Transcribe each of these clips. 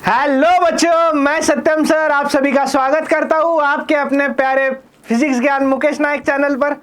Hello बच्चों, मैं सत्यम sir आप सभी का स्वागत करता हूँ आपके अपने प्यारे फिजिक्स ज्ञान मुकेश नायक चैनल पर।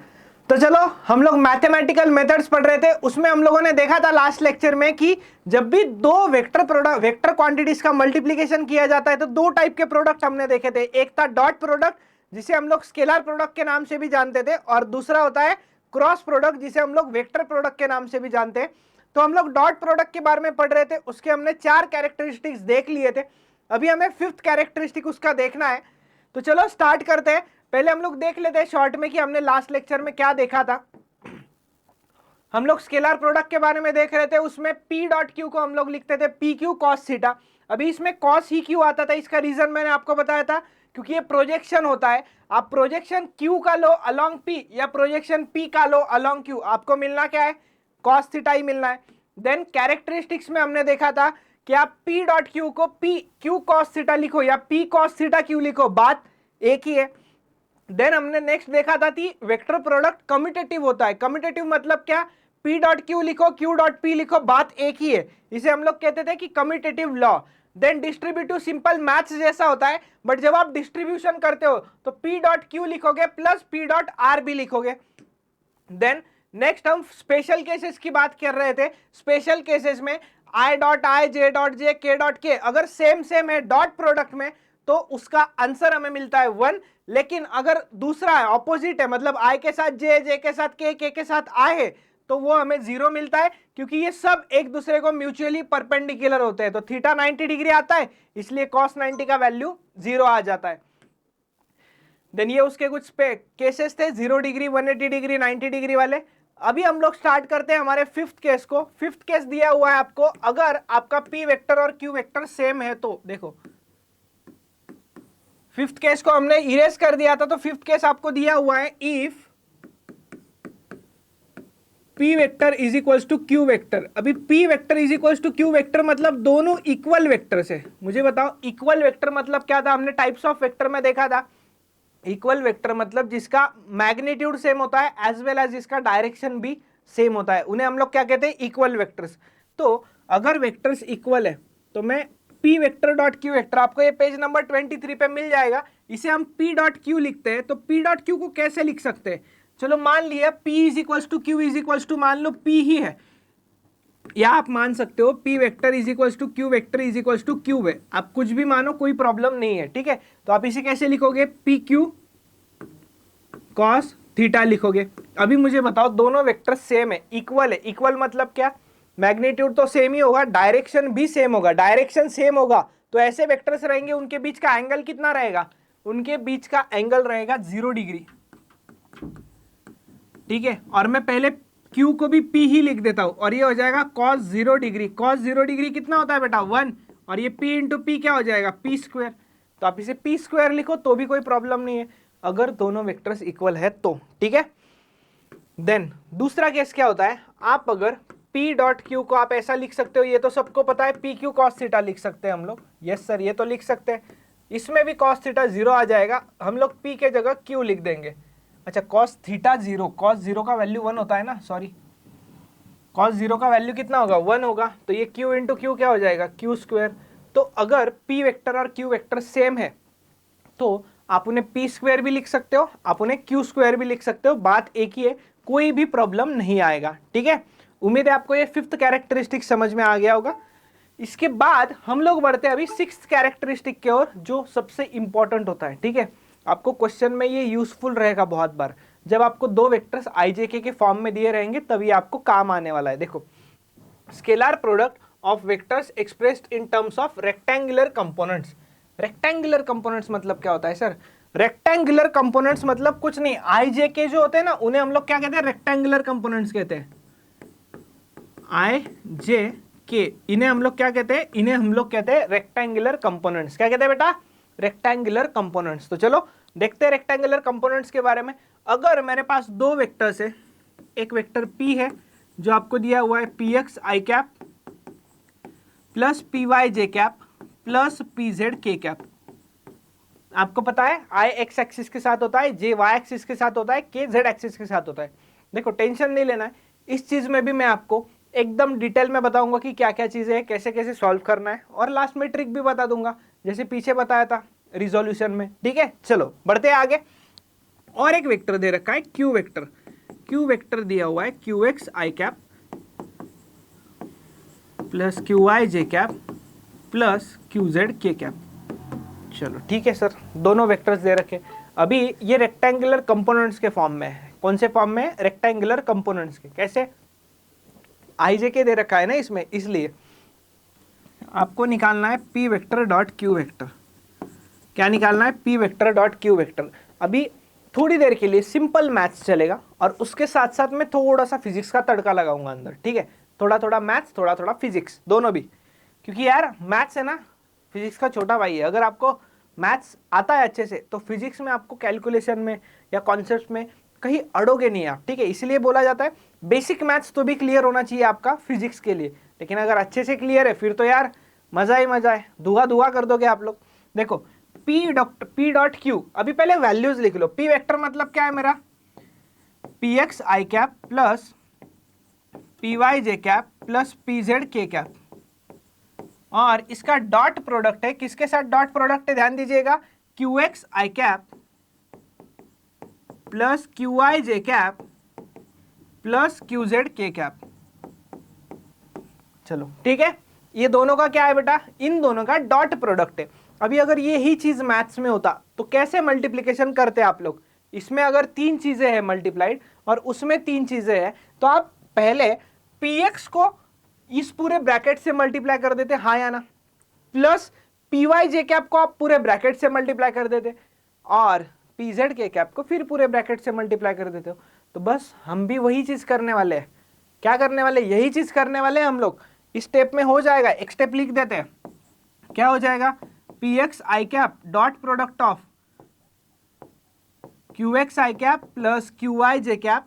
तो चलो, हम लोग मैथमेटिकल मेथड्स पढ़ रहे थे। उसमें हम लोगों ने देखा था लास्ट लेक्चर में कि जब भी दो वेक्टर क्वांटिटीज का मल्टीप्लिकेशन किया जाता है तो दो टाइप के प्रोडक्ट हमने देखे थे। एक था डॉट प्रोडक्ट, जिसे हम लोग स्केलर प्रोडक्ट के नाम से भी जानते थे, और दूसरा होता है क्रॉस प्रोडक्ट, जिसे हम लोग वेक्टर प्रोडक्ट के नाम से भी जानते हैं। तो हम लोग डॉट प्रोडक्ट के बारे में पढ़ रहे थे, उसके हमने 4 कैरेक्टरिस्टिक्स देख लिए थे। अभी हमें 5th कैरेक्टरिस्टिक उसका देखना है। तो चलो स्टार्ट करते हैं। पहले हम लोग देख लेते हैं शॉर्ट में कि हमने लास्ट लेक्चर में क्या देखा था। हम लोग स्केलर प्रोडक्ट के बारे में देख रहे थे, उसमें P डॉट क्यू को हम लोग लिखते थे पी क्यू कॉस थीटा। अभी इसमें कॉस ही क्यू आता था, इसका रीजन मैंने आपको बताया था, क्योंकि ये प्रोजेक्शन होता है। आप प्रोजेक्शन Q का लो अलोंग P या प्रोजेक्शन P का लो अलोंग Q, आपको मिलना क्या है? कॉस थीटा ही मिलना है। देन कैरेक्टरिस्टिक्स में हमने देखा था कि आप P डॉट क्यू को P क्यू कॉस थीटा लिखो या P कॉस थीटा क्यू लिखो, बात एक ही है। देन हमने नेक्स्ट देखा था कि वेक्टर प्रोडक्ट कम्यूटेटिव होता है। कम्यूटेटिव मतलब क्या? P डॉट क्यू लिखो, Q डॉट P लिखो, बात एक ही है। इसे हम लोग कहते थे कि commutative law. Then distributive simple maths जैसा होता है, बट जब आप डिस्ट्रीब्यूशन करते हो तो P डॉट क्यू लिखोगे प्लस P डॉट आर भी लिखोगे। देन नेक्स्ट हम स्पेशल केसेस की बात कर रहे थे। स्पेशल केसेस में I dot I, J dot J, K dot के अगर सेम सेम है डॉट प्रोडक्ट में तो उसका आंसर हमें मिलता है 1। लेकिन अगर दूसरा है, ऑपोजिट है, मतलब I के साथ J, J के साथ K के साथ I है, तो वो हमें 0 मिलता है, क्योंकि ये सब एक दूसरे को म्यूचुअली परपेंडिकुलर होते हैं। तो थीटा 90 डिग्री आता है, इसलिए cos 90 का वैल्यू 0 आ जाता है। देन ये उसके कुछ केसेस थे, 0 डिग्री, 180 डिग्री, 90 डिग्री वाले। अभी हम लोग स्टार्ट करते हैं हमारे 5th केस को। 5th केस दिया हुआ है आपको, अगर आपका P वेक्टर और Q वेक्टर सेम है तो। देखो 5th केस को हमने इरेज कर दिया था, तो 5th केस आपको दिया हुआ है, if P vector is equals to Q vector. अभी P vector is equals to Q vector मतलब दोनों इक्वल वेक्टर्स है। मुझे बताओ इक्वल वेक्टर मतलब क्या था? हमने टाइप्स ऑफ वेक्टर में देखा था। इक्वल वेक्टर मतलब जिसका मैग्नीट्यूड सेम होता है एज वेल एज जिसका डायरेक्शन भी सेम होता है, उन्हें हम लोग क्या कहते हैं? Equal vectors. तो अगर वेक्टर्स इक्वल है तो मैं P vector dot Q vector, आपको ये पेज नंबर 23 पे मिल जाएगा, इसे हम P डॉट Q लिखते हैं। तो P डॉट Q को कैसे लिख सकते हैं? चलो मान लिया P is equals to Q is equals to, मान लो P ही है, या आप मान सकते हो P vector is equals to Q vector is equals to Q है। आप कुछ भी मानो, कोई प्रॉब्लम नहीं है, ठीक है। तो आप इसे कैसे लिखोगे? P Q कॉस थीटा लिखोगे। अभी मुझे बताओ, दोनों वेक्टर सेम है, इक्वल है। इक्वल मतलब क्या? मैग्नीट्यूड तो सेम ही होगा, डायरेक्शन भी सेम होगा। डायरेक्शन सेम होगा तो ऐसे वेक्टर्स रहेंगे, उनके बीच का एंगल कितना रहेगा? उनके बीच का एंगल रहेगा 0 डिग्री, ठीक है। और मैं पहले Q को भी P ही लिख देता हूं, और ये हो जाएगा cos 0 डिग्री। cos 0 डिग्री कितना होता है बेटा? 1। और ये P इंटू P क्या हो जाएगा? P square. तो आप इसे P स्क्वायर लिखो तो भी कोई प्रॉब्लम नहीं है, अगर दोनों वेक्टर्स इक्वल है तो, ठीक है। देन दूसरा केस क्या होता है? आप अगर P डॉट क्यू को आप ऐसा लिख सकते हो, ये तो सबको पता है, P क्यू कॉस थीटा लिख सकते हैं हम लोग। यस सर, ये तो लिख सकते हैं। इसमें भी कॉस थीटा 0 आ जाएगा, हम लोग P के जगह Q लिख देंगे। अच्छा, कॉस थीटा 0, कॉस 0 का वैल्यू 1 होता है ना, सॉरी, कॉस 0 का वैल्यू कितना होगा? 1 होगा। तो ये Q इंटू क्यू क्या हो जाएगा? Q square. तो अगर P वेक्टर और Q वेक्टर सेम है तो आप उन्हें P स्क्वायर भी लिख सकते हो, आप उन्हें Q स्क्वायर भी लिख सकते हो, बात एक ही है, कोई भी प्रॉब्लम नहीं आएगा, ठीक है। उम्मीद है आपको ये 5th कैरेक्टरिस्टिक समझ में आ गया होगा। इसके बाद हम लोग बढ़ते हैं अभी 6th कैरेक्टरिस्टिक की ओर, जो सबसे इंपॉर्टेंट होता है, ठीक है। आपको क्वेश्चन में ये यूजफुल रहेगा बहुत बार, जब आपको दो वेक्टर्स IJK के फॉर्म में दिए रहेंगे तभी आपको काम आने वाला है। देखो, scalar product of vectors expressed in terms of rectangular components. Rectangular components मतलब क्या होता है सर? रेक्टेंगुलर कंपोनेंट्स मतलब कुछ नहीं, IJK जो होते हैं ना, उन्हें हम लोग क्या कहते हैं? रेक्टेंगुलर कंपोनेंट्स कहते हैं। IJK, इन्हें हम लोग क्या कहते हैं? इन्हें हम लोग कहते हैं रेक्टेंगुलर कंपोनेंट्स। क्या कहते हैं बेटा? Rectangular components. तो चलो देखते हैं रेक्टेंगुलर कंपोनेंट्स के बारे में। अगर मेरे पास दो वेक्टर्स है, एक वेक्टर P है जो आपको दिया हुआ है Px i cap plus Py j cap plus Pz k cap. आपको पता है I x एक्सिस के साथ होता है, J y एक्सिस के साथ होता है, K z एक्सिस के साथ होता है। देखो टेंशन नहीं लेना है, इस चीज में भी मैं आपको एकदम डिटेल में बताऊंगा कि क्या क्या चीजें हैं, कैसे कैसे सॉल्व करना है, और लास्ट में ट्रिक भी बता दूंगा जैसे पीछे बताया था रिजोल्यूशन में। ठीक है, चलो बढ़ते हैं आगे। और एक वेक्टर दे रखा है क्यू वेक्टर, क्यू वेक्टर दिया हुआ है Q x I cap plus Q I J cap plus Q Z K cap. चलो ठीक है सर, दोनों वेक्टर्स दे रखे। अभी ये रेक्टेंगुलर कंपोनेंट्स के फॉर्म में है। कौन से फॉर्म में? रेक्टेंगुलर कंपोनेंट्स के। कैसे? आई जे के दे रखा है ना इसमें, इसलिए आपको निकालना है P vector dot Q vector. क्या निकालना है? P vector dot Q vector. अभी थोड़ी देर के लिए सिंपल मैथ्स चलेगा और उसके साथ साथ मैं थोड़ा सा फिजिक्स का तड़का लगाऊंगा अंदर। ठीक है, थोड़ा थोड़ा मैथ्स, थोड़ा थोड़ा फिजिक्स, दोनों भी, क्योंकि यार मैथ्स है ना फिजिक्स का छोटा भाई है। अगर आपको मैथ्स आता है अच्छे से तो फिजिक्स में आपको कैलकुलेशन में या कॉन्सेप्ट में कहीं अड़ोगे नहीं आप। ठीक है, इसलिए बोला जाता है बेसिक मैथ्स तो भी क्लियर होना चाहिए आपका फिजिक्स के लिए। लेकिन अगर अच्छे से क्लियर है फिर तो यार मजा ही मजा है, धुआं धुआं कर दोगे आप लोग। देखो पी डॉट क्यू, अभी पहले वैल्यूज लिख लो। पी वेक्टर मतलब क्या है मेरा? पी एक्स आई cap plus P Y J cap plus P Z K cap, और इसका डॉट प्रोडक्ट है। किसके साथ डॉट प्रोडक्ट है? ध्यान दीजिएगा, Q x I cap plus Q I J cap plus Q Z K cap. चलो ठीक है, ये दोनों का क्या है बेटा? इन दोनों का डॉट प्रोडक्ट है। अभी अगर ये ही चीज मैथ्स में होता तो कैसे मल्टीप्लिकेशन करते आप लोग? इसमें अगर 3 चीजें हैं मल्टीप्लाइड और उसमें 3 चीजें हैं तो आप पहले px को इस पूरे ब्रैकेट से मल्टीप्लाई कर देते, हाँ या ना, plus P Y J cap को आप पूरे ब्रैकेट से मल्टीप्लाई कर देते और पी जेड के कैप को फिर पूरे ब्रैकेट से मल्टीप्लाई कर देते हो। तो बस हम भी वही चीज करने वाले हैं। क्या करने वाले? यही चीज करने वाले हैं हम लोग। इस स्टेप में हो जाएगा, एक स्टेप लिख देते हैं। क्या हो जाएगा? P x I cap dot product of Q x I cap plus Q I J cap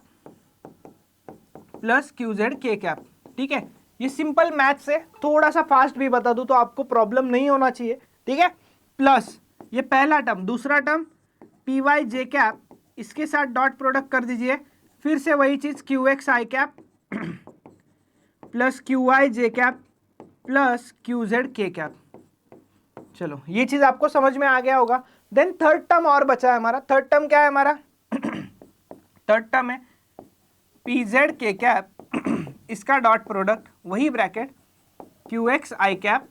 plus Q Z K cap. ठीक है, ये सिंपल मैथ से थोड़ा सा फास्ट भी बता दूं तो आपको प्रॉब्लम नहीं होना चाहिए। ठीक है, प्लस ये पहला टर्म, दूसरा term P Y J cap, इसके साथ डॉट प्रोडक्ट कर दीजिए, फिर से वही चीज Q x I cap plus Q I J cap plus Q Z K cap. चलो ये चीज आपको समझ में आ गया होगा। देन थर्ड टर्म और बचा है हमारा। थर्ड टर्म क्या है हमारा? थर्ड टर्म है पी जेड के कैप, इसका डॉट प्रोडक्ट वही ब्रैकेट क्यू एक्स आई cap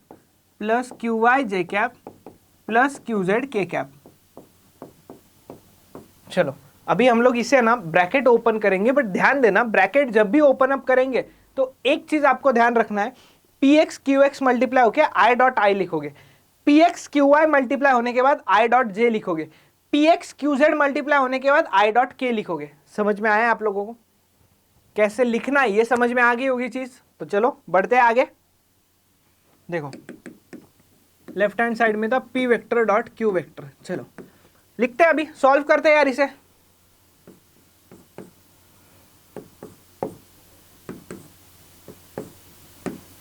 plus Q Y J cap plus Q Z K cap. चलो अभी हम लोग इसे ना ब्रैकेट ओपन करेंगे, बट ध्यान देना ब्रैकेट जब भी ओपन अप करेंगे तो एक चीज आपको ध्यान रखना है, P x q x multiply होके आई डॉट आई लिखोगे, P x Q I multiply होने के बाद आई डॉट जे लिखोगे, P x Q Z multiply होने के बाद आई डॉट के लिखोगे। समझ में आया आप लोगों को कैसे लिखना है? ये समझ में आ गई होगी चीज। तो चलो बढ़ते हैं आगे। देखो लेफ्ट हैंड साइड में था P vector dot Q vector. चलो लिखते हैं, अभी सॉल्व करते हैं यार इसे।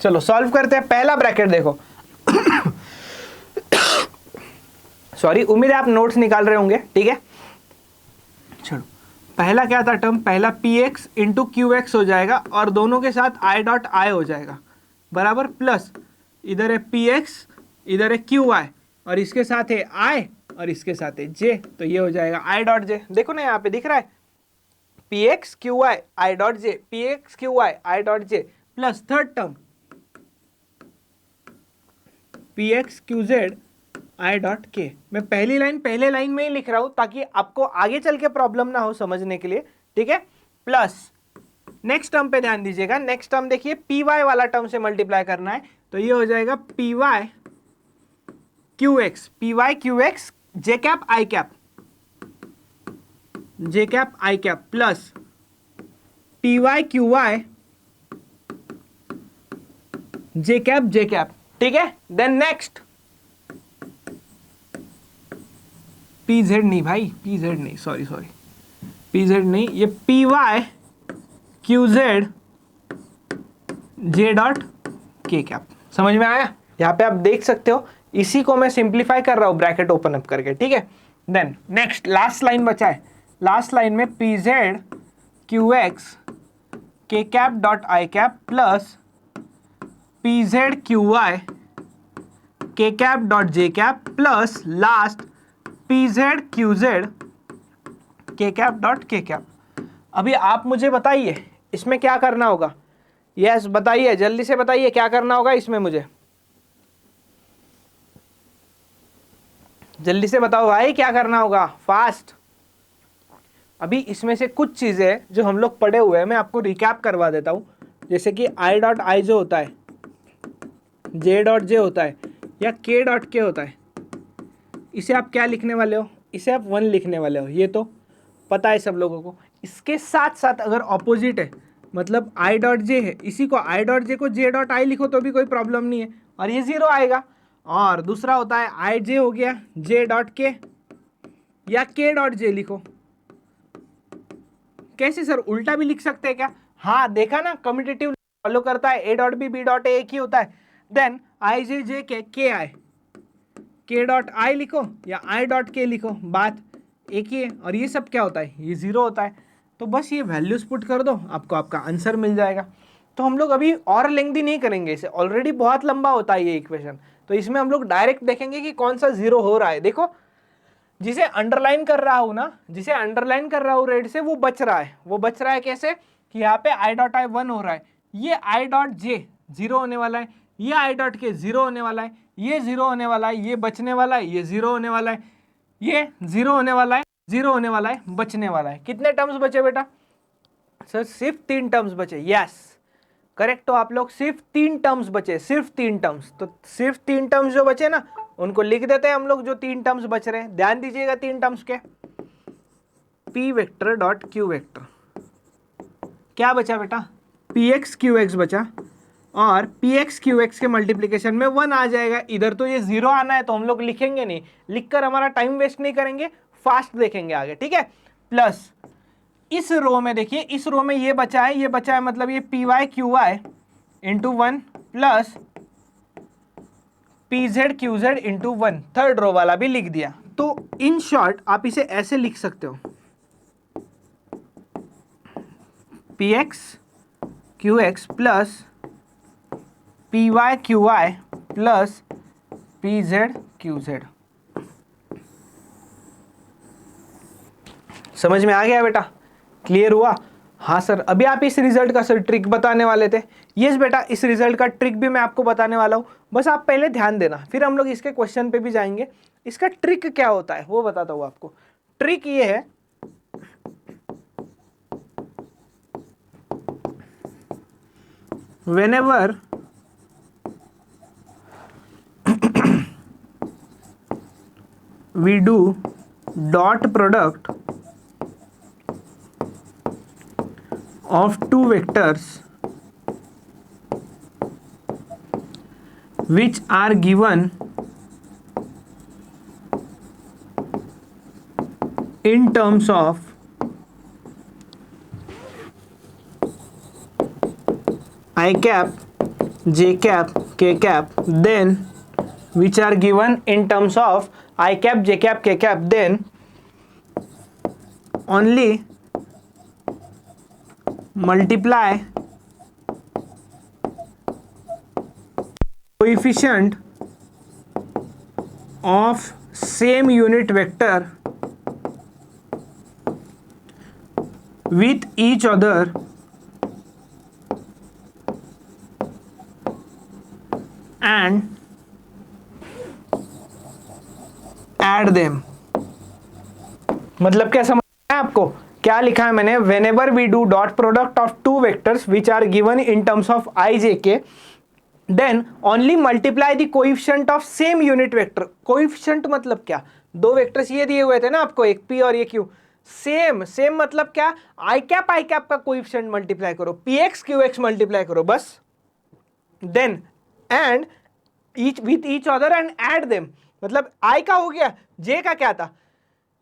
चलो सॉल्व करते हैं। पहला ब्रैकेट देखो सॉरी, उम्मीद है आप नोट्स निकाल रहे होंगे। ठीक है, चलो पहला क्या था टर्म? पहला P x into Q x हो जाएगा और दोनों के साथ आई डॉट आई हो जाएगा बराबर, प्लस इधर है पी एक्स, इधर है क्यू आई, और इसके साथ है आई और इसके साथ है जे, तो ये हो जाएगा आई डॉट जे। देखो ना यहाँ पे दिख रहा है P x Q I I dot J, P x Q I I dot J, plus third term P x Q Z I dot के। मैं पहली लाइन पहले लाइन में ही लिख रहा हूं ताकि आपको आगे चल के प्रॉब्लम ना हो समझने के लिए। ठीक है, प्लस नेक्स्ट टर्म पे ध्यान दीजिएगा। नेक्स्ट टर्म देखिए पी वाई वाला टर्म से मल्टीप्लाई करना है, तो ये हो जाएगा P Y Q X, P Y Q X J cap I cap, J cap I cap, plus P Y Q Y J cap. ठीक है, देन नेक्स्ट पी जेड नहीं भाई, पी जेड नहीं, सॉरी पी जेड नहीं, ये P Y Q Z J dot K cap. समझ में आया? यहाँ पे आप देख सकते हो, इसी को मैं सिंप्लीफाई कर रहा हूँ ब्रैकेट ओपन अप करके। ठीक है, देन नेक्स्ट लास्ट लाइन बचा है। लास्ट लाइन में P Z Q X K cap dot I cap plus P Z Q Y K cap dot J cap plus last P Z Q Z K cap dot K cap. अभी आप मुझे बताइए इसमें क्या करना होगा। Yes बताइए, जल्दी से बताइए क्या करना होगा इसमें, मुझे जल्दी से बताओ भाई क्या करना होगा, फास्ट। अभी इसमें से कुछ चीजें जो हम लोग पढ़े हुए हैं मैं आपको रिकैप करवा देता हूं। जैसे कि आई डॉट आई जो होता है, जे डॉट जे होता है या के डॉट के होता है, इसे आप क्या लिखने वाले हो, इसे आप 1 लिखने वाले हो, ये तो पता है सब लोगों को। इसके साथ साथ अगर ऑपोजिट है, मतलब आई डॉट जे है, इसी को आई डॉट जे को जे डॉट आई लिखो तो भी कोई प्रॉब्लम नहीं है और ये 0 आएगा। और दूसरा होता है आई जे हो गया जे डॉट के या के डॉट जे लिखो। कैसे सर, उल्टा भी लिख सकते हैं क्या? हाँ देखा ना, कम्यूटेटिव फॉलो करता है, a dot b dot a एक ही होता है। देन आई जे जे के आई, के डॉट आई लिखो या आई डॉट के लिखो, बात एक ही है। और ये सब क्या होता है, ये 0 होता है। तो बस ये वैल्यूज पुट कर दो, आपको आपका आंसर मिल जाएगा। तो हम लोग अभी और लेंथी नहीं करेंगे इसे, ऑलरेडी बहुत लंबा होता है ये इक्वेशन। तो इसमें हम लोग डायरेक्ट देखेंगे कि कौन सा 0 हो रहा है। देखो जिसे अंडरलाइन कर रहा हूं ना, जिसे अंडरलाइन कर रहा हूं रेड से, वो बच रहा है। वो बच रहा है कैसे कि यहाँ पे आई डॉट आई 1 हो रहा है, ये आई डॉट जे 0 होने वाला है, ये आई डॉट के 0 होने वाला है, ये 0 होने वाला है, ये बचने वाला है, ये 0 होने वाला है, ये 0 होने वाला है, 0 होने वाला है, बचने वाला है। कितने टर्म्स बचे बेटा? सर सिर्फ 3 टर्म्स बचे। Yes correct. तो आप लोग सिर्फ 3 टर्म्स बचे, सिर्फ 3 टर्म्स। तो सिर्फ 3 टर्म्स जो बचे ना उनको लिख देते हैं हम लोग, जो 3 टर्म्स बच रहे हैं। ध्यान दीजिएगा 3 टर्म्स के, P vector dot Q vector. क्या बचा बेटा? पी एक्स क्यू एक्स बचा, और पी एक्स क्यू एक्स के मल्टीप्लीकेशन में 1 आ जाएगा। इधर तो ये 0 आना है तो हम लोग लिखेंगे नहीं, लिखकर हमारा टाइम वेस्ट नहीं करेंगे, फास्ट देखेंगे आगे, ठीक है। प्लस इस रो में देखिए, इस रो में ये बचा है, ये बचा है, मतलब ये P Y Q y into 1 plus P Z Q z into 1, third row वाला भी लिख दिया। तो इन शॉर्ट आप इसे ऐसे लिख सकते हो, p x q x plus P Y Q y plus P Z Q z. समझ में आ गया बेटा? क्लियर हुआ? हाँ सर। अभी आप इस रिजल्ट का सर ट्रिक बताने वाले थे। यस बेटा, इस रिजल्ट का ट्रिक भी मैं आपको बताने वाला हूँ, बस आप पहले ध्यान देना, फिर हम लोग इसके क्वेश्चन पे भी जाएंगे। इसका ट्रिक क्या होता है वो बताता हूँ आपको। ट्रिक ये है, whenever we do dot product of two vectors which are given in terms of I cap, j cap, k cap, then which are given in terms of I cap, j cap, k cap, then only multiply coefficient of same unit vector with each other and add them। मतलब क्या समझ में आपको? क्या लिखा है मैंने? whenever we do dot product of two vectors which are given in terms of I j k, then only multiply the coefficient of same unit vector। coefficient मतलब क्या? दो वेक्टर्स ये दिए हुए थे ना आपको, एक p और ये q। सेम सेम मतलब क्या? i कैप का कोएफिशिएंट मल्टीप्लाई करो, px qx मल्टीप्लाई करो बस। Then and each with each other and add them, मतलब i का हो गया, j का क्या था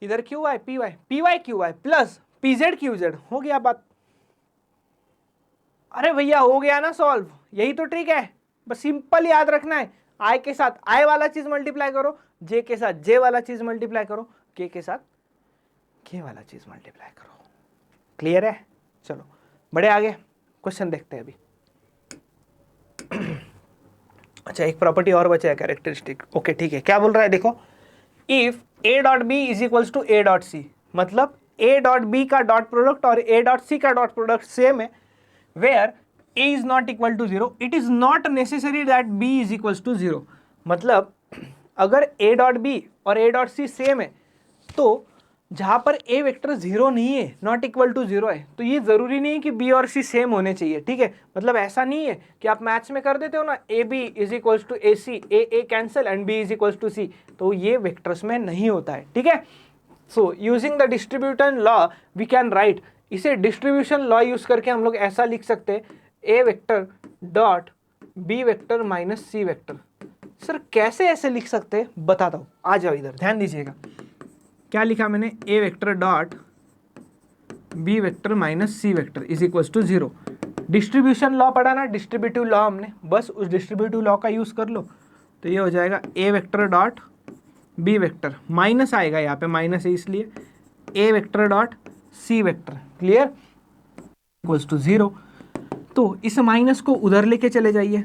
इधर, q y p y, p Y Q y plus P Z Q z, हो गया बात। अरे भैया हो गया ना सॉल्व, यही तो ट्रिक है। बस सिंपल याद रखना है, आई के साथ आई वाला चीज मल्टीप्लाई करो, जे के साथ जे वाला चीज मल्टीप्लाई करो, के साथ के वाला चीज मल्टीप्लाई करो। क्लियर है? चलो बढ़े आगे। क्वेश्चन देखते हैं अभी। अच्छा, एक प्रॉपर्टी और बचा है, कैरेक्टरिस्टिक। ओके ठीक है, क्या बोल रहा है देखो, if a dot b is equals to a dot c, मतलब a डॉट बी का डॉट प्रोडक्ट और a डॉट सी का डॉट प्रोडक्ट सेम है, where a is not equal to 0, it is not necessary that b is equals to 0। मतलब अगर a dot b और a dot c same है, तो जहां पर a वेक्टर 0 नहीं है, नॉट इक्वल टू 0 है, तो ये जरूरी नहीं है कि b और c सेम होने चाहिए। ठीक है, मतलब ऐसा नहीं है कि आप मैथ्स में कर देते हो ना, A B is equals to A C, A cancel and b is equals to C, तो ये वेक्टर्स में नहीं होता है। ठीक है, so using the distribution law we can write, इसे डिस्ट्रीब्यूशन लॉ यूज करके हम लोग ऐसा लिख सकते हैं, A vector dot B vector minus C vector. Sir कैसे ऐसे लिख सकते हैं, बताता हूं, आ जाओ इधर, ध्यान दीजिएगा। क्या लिखा मैंने, A vector dot B vector minus C vector is equal to 0। Distribution law पढ़ा ना, डिस्ट्रीब्यूटिव लॉ हमने, बस उस डिस्ट्रीब्यूटिव लॉ का यूज कर लो, तो ये हो जाएगा A vector dot B vector, minus आएगा यहाँ पे, माइनस है इसलिए A vector dot C vector, clear, equals to 0। तो इस माइनस को उधर लेके चले जाइए,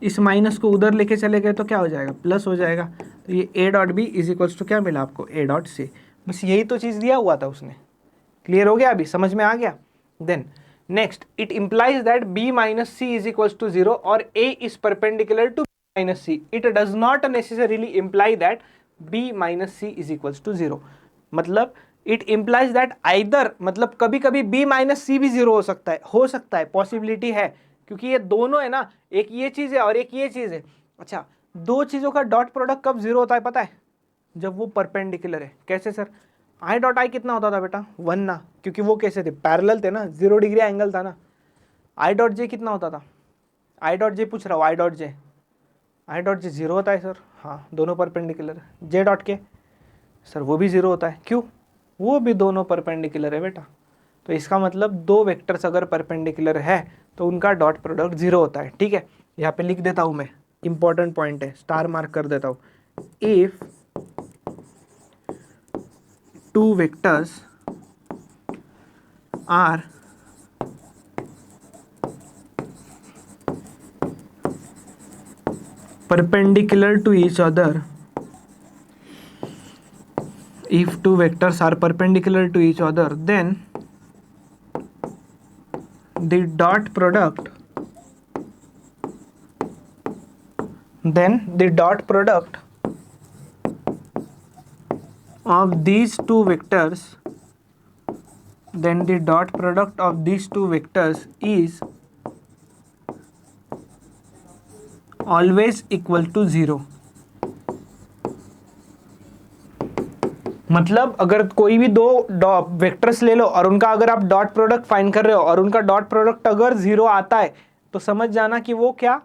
इस माइनस को उधर लेके चले गए तो क्या हो जाएगा, प्लस हो जाएगा। तो ये a dot b is equals to क्या मिला आपको, a डॉट सी। बस यही तो चीज़ दिया हुआ था उसने, क्लियर हो गया, अभी समझ में आ गया। Then next, it implies that b minus c is equals to 0 और a is perpendicular to minus c. It does not necessarily imply that b minus c is equals to 0। मतलब इट इम्प्लाइज दैट आइदर, मतलब कभी कभी b minus सी भी 0 हो सकता है, possibility है, क्योंकि ये दोनों है ना, एक ये चीज़ है और एक ये चीज़ है। अच्छा, दो चीज़ों का डॉट प्रोडक्ट कब 0 होता है पता है, जब वो परपेंडिकुलर है। कैसे सर, आई डॉट आई कितना होता था बेटा, 1 ना, क्योंकि वो कैसे थे, पैरेलल थे ना, 0 डिग्री एंगल था ना। आई डॉट जे कितना होता था, आई डॉट जे पूछ रहा हूँ, आई डॉट जे 0 होता है सर, हाँ दोनों परपेंडिकुलर। जे डॉट के सर वो भी 0 होता है, क्यों, वो भी दोनों परपेंडिकुलर है बेटा। तो इसका मतलब दो वेक्टर्स अगर परपेंडिकुलर है तो उनका डॉट प्रोडक्ट 0 होता है। ठीक है, यहाँ पे लिख देता हूँ मैं, इंपॉर्टेंट पॉइंट है, स्टार मार्क कर देता हूँ। If two vectors are perpendicular to each other, if two vectors are perpendicular to each other, then the dot product of these two vectors is always equal to 0। मतलब अगर कोई भी दो vectors ले लो और उनका अगर आप डॉट प्रोडक्ट फाइंड कर रहे हो और उनका डॉट प्रोडक्ट अगर 0 आता है, तो समझ जाना कि वो क्या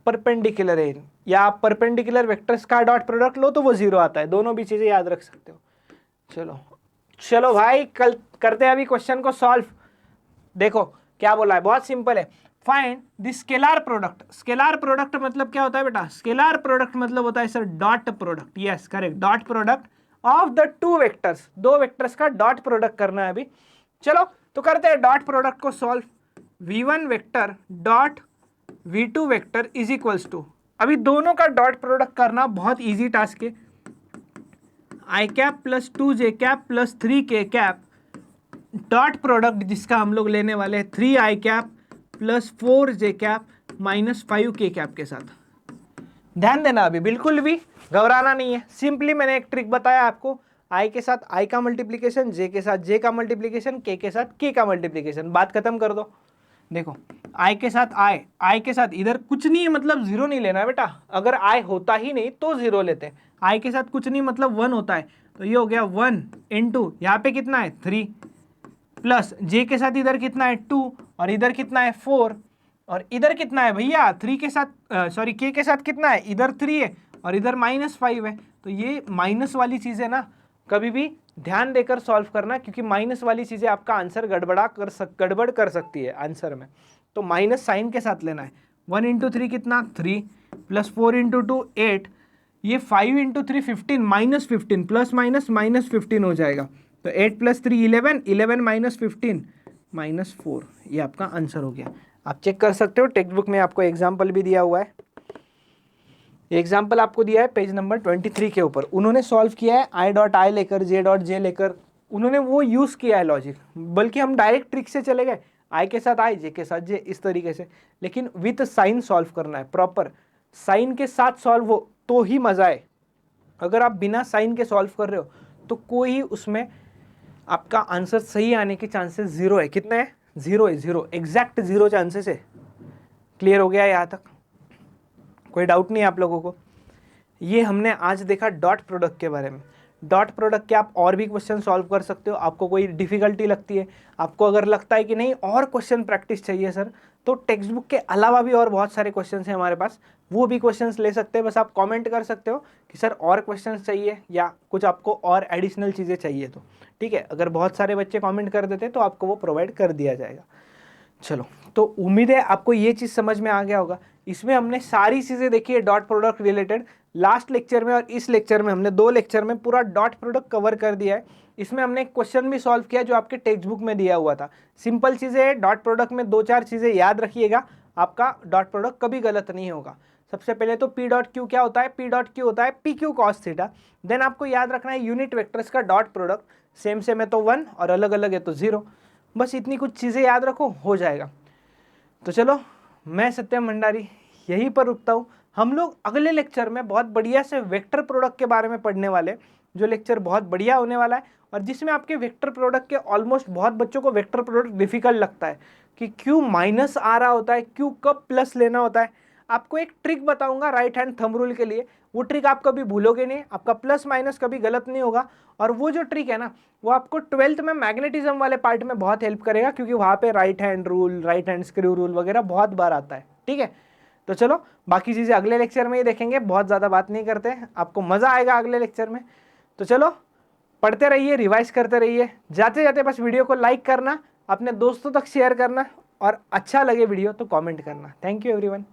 परपेंडिकुलर है, या आप परपेंडिकुलर वेक्टर्स का डॉट प्रोडक्ट लो तो वो 0 आता है। दोनों भी चीजें याद रख सकते हो। चलो भाई, कल करते हैं अभी क्वेश्चन को सॉल्व। देखो क्या बोला है, बहुत सिंपल है। Find the scalar product. Scalar product मतलब क्या होता है बेटा, स्केलर प्रोडक्ट मतलब होता है sir dot product, yes correct, dot product of the two vectors, दो वेक्टर्स का डॉट प्रोडक्ट करना है अभी। चलो तो करते हैं डॉट प्रोडक्ट को solve. v1 vector dot v2 vector is equals to, अभी दोनों का डॉट प्रोडक्ट करना बहुत इजी टास्क है। I cap plus 2j cap plus 3k cap, dot product जिसका हम लोग लेने वाले हैं 3i cap plus 4j cap minus 5k cap के साथ। ध्यान देना, अभी बिल्कुल भी घबराना नहीं है। सिंपली मैंने एक ट्रिक बताया आपको, i के साथ i का मल्टीप्लीकेशन, j के साथ j का मल्टीप्लीकेशन, k के साथ k का मल्टीप्लीकेशन, बात खत्म कर दो। देखो i के साथ i के साथ इधर कुछ नहीं है, मतलब 0 नहीं लेना है बेटा। अगर i होता ही नहीं तो 0 लेते हैं। i के साथ कुछ नहीं मतलब 1 होता है, तो ये हो गया 1 इंटू यहाँ पे कितना है 3, प्लस j के साथ इधर कितना है 2 और इधर कितना है 4 और इधर कितना है भैया 3 के साथ सॉरी k के साथ कितना है, इधर 3 है और इधर -5 है। तो ये माइनस वाली चीज़ है ना, कभी भी ध्यान देकर सॉल्व करना, क्योंकि माइनस वाली चीज़ें आपका आंसर गड़बड़ कर सकती है आंसर में। तो माइनस साइन के साथ लेना है। 1 इंटू 3 कितना 3 प्लस 4 इंटू 2 8, ये 5 इंटू 3 15 माइनस 15 प्लस माइनस -15 हो जाएगा। तो 8 प्लस 3 11, 11 माइनस 15 -4, ये आपका आंसर हो गया। आप चेक कर सकते हो, टेक्स्ट बुक में आपको एग्जाम्पल भी दिया हुआ है। एग्जाम्पल आपको दिया है पेज नंबर 23 के ऊपर। उन्होंने सॉल्व किया है I.I लेकर J.J लेकर, उन्होंने वो यूज़ किया है लॉजिक, बल्कि हम डायरेक्ट ट्रिक से चले गए, I के साथ I, J के साथ J, इस तरीके से। लेकिन विथ साइन सॉल्व करना है, प्रॉपर साइन के साथ सॉल्व हो तो ही मज़ा है। अगर आप बिना साइन के सॉल्व कर रहे हो तो कोई उसमें आपका आंसर सही आने के चांसेस जीरो है। कितने हैं? जीरो है, जीरो, एग्जैक्ट जीरो चांसेस है। क्लियर हो गया यहाँ तक? कोई डाउट नहीं है आप लोगों को? ये हमने आज देखा डॉट प्रोडक्ट के बारे में। डॉट प्रोडक्ट के आप और भी क्वेश्चन सॉल्व कर सकते हो। आपको कोई डिफिकल्टी लगती है, आपको अगर लगता है कि नहीं और क्वेश्चन प्रैक्टिस चाहिए सर, तो टेक्स्ट बुक के अलावा भी और बहुत सारे क्वेश्चंस हैं हमारे पास, वो भी क्वेश्चंस ले सकते हैं। बस आप कमेंट कर सकते हो कि सर और क्वेश्चंस चाहिए या कुछ आपको और एडिशनल चीज़ें चाहिए तो ठीक है। अगर बहुत सारे बच्चे कमेंट कर देते तो आपको वो प्रोवाइड कर दिया जाएगा। चलो, तो उम्मीद है आपको ये चीज़ समझ में आ गया होगा। इसमें हमने सारी चीज़ें देखी है dot product related. Last lecture में और इस लेक्चर में हमने 2 लेक्चर में पूरा डॉट प्रोडक्ट कवर कर दिया है। इसमें हमने एक क्वेश्चन भी सॉल्व किया जो आपके टेक्स्ट बुक में दिया हुआ था। सिंपल चीज़ें है, डॉट प्रोडक्ट में 2-4 चीज़ें याद रखिएगा, आपका डॉट प्रोडक्ट कभी गलत नहीं होगा। सबसे पहले तो पी डॉट क्यू क्या होता है? पी डॉट क्यू होता है p q cos theta. Then आपको याद रखना है यूनिट वेक्टर्स का डॉट प्रोडक्ट, सेम सेम है तो 1 और अलग अलग है तो 0। बस इतनी कुछ चीज़ें याद रखो, हो जाएगा। तो चलो, मैं सत्यम भंडारी यहीं पर रुकता हूँ। हम लोग अगले लेक्चर में बहुत बढ़िया से वेक्टर प्रोडक्ट के बारे में पढ़ने वाले, जो लेक्चर बहुत बढ़िया होने वाला है और जिसमें आपके वेक्टर प्रोडक्ट के ऑलमोस्ट बहुत बच्चों को वेक्टर प्रोडक्ट डिफिकल्ट लगता है कि क्यों माइनस आ रहा होता है, क्यों कब प्लस लेना होता है। आपको एक ट्रिक बताऊंगा राइट हैंड थंब रूल के लिए, वो ट्रिक आप कभी भूलोगे नहीं, आपका प्लस माइनस कभी गलत नहीं होगा। और वो जो ट्रिक है ना, वो आपको 12th में मैग्नेटिज्म वाले पार्ट में बहुत हेल्प करेगा, क्योंकि वहाँ पे right hand rule, right hand screw rule वगैरह बहुत बार आता है। ठीक है, तो चलो बाकी चीज़ें अगले लेक्चर में ही देखेंगे, बहुत ज़्यादा बात नहीं करते, आपको मज़ा आएगा अगले लेक्चर में। तो चलो, पढ़ते रहिए, रिवाइज करते रहिए, जाते जाते बस वीडियो को लाइक करना, अपने दोस्तों तक शेयर करना और अच्छा लगे वीडियो तो कमेंट करना। Thank you everyone.